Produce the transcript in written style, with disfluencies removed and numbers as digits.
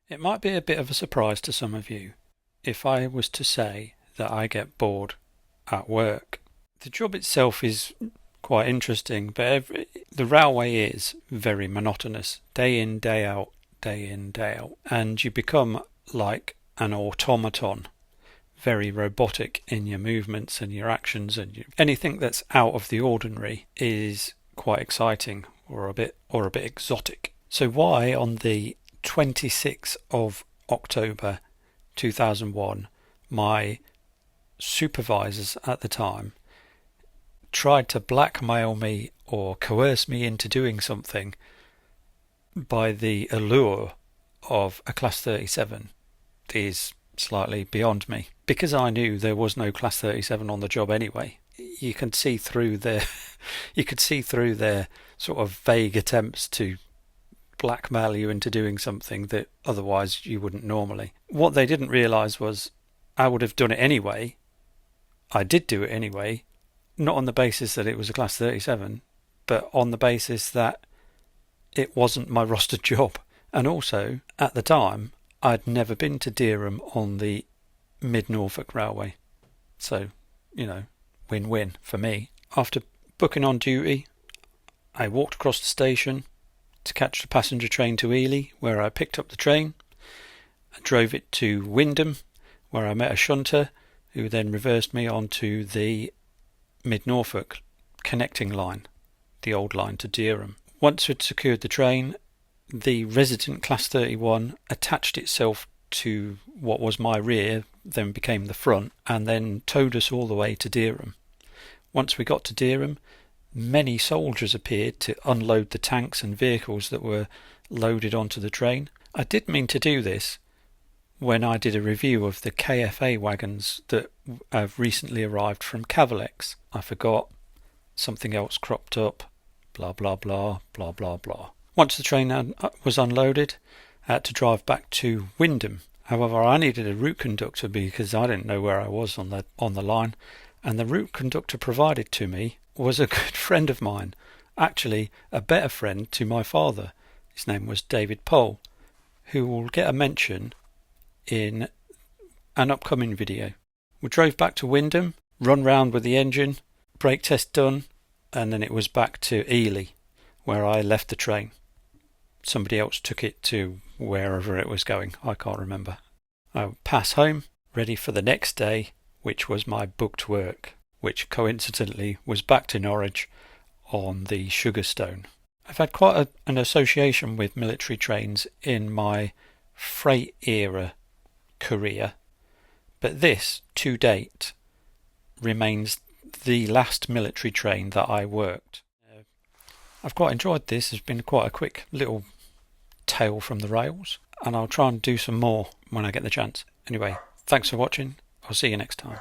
It might be a bit of a surprise to some of you if I was to say that I get bored at work. The job itself is quite interesting, but the railway is very monotonous, day in, day out, day in, day out, and you become like an automaton, very robotic in your movements and your actions, and anything that's out of the ordinary is quite exciting or a bit exotic. So why on the 26th of October 2001 my supervisors at the time tried to blackmail me or coerce me into doing something by the allure of a Class 37 is slightly beyond me. Because I knew there was no Class 37 on the job anyway, you could see through their sort of vague attempts to blackmail you into doing something that otherwise you wouldn't normally. What they didn't realise was I would have done it anyway. I did do it anyway, not on the basis that it was a Class 37, but on the basis that it wasn't my rostered job. And also, at the time, I'd never been to Dereham on the Mid-Norfolk Railway. So, win-win for me. After booking on duty, I walked across the station to catch the passenger train to Ely, where I picked up the train. I drove it to Wymondham, where I met a shunter, who then reversed me onto the Mid-Norfolk connecting line, the old line to Dereham. Once we'd secured the train, the resident Class 31 attached itself to what was my rear, then became the front, and then towed us all the way to Dereham. Once we got to Dereham, many soldiers appeared to unload the tanks and vehicles that were loaded onto the train. I did mean to do this when I did a review of the KFA wagons that have recently arrived from Cavalex. I forgot, something else cropped up, blah blah blah, blah blah blah. Once the train was unloaded, I had to drive back to Wymondham. However, I needed a route conductor because I didn't know where I was on the line, and the route conductor provided to me was a good friend of mine, actually a better friend to my father. His name was David Pole, who will get a mention in an upcoming video. We drove back to Wymondham, run round with the engine, brake test done, and then it was back to Ely, where I left the train. Somebody else took it to wherever it was going, I can't remember. I would pass home, ready for the next day, which was my booked work, which coincidentally was back to Norwich on the Sugarstone. I've had quite an association with military trains in my freight era career, but this, to date, remains the last military train that I worked. I've quite enjoyed this. It's been quite a quick little tale from the rails, and I'll try and do some more when I get the chance. Anyway, thanks for watching. I'll see you next time.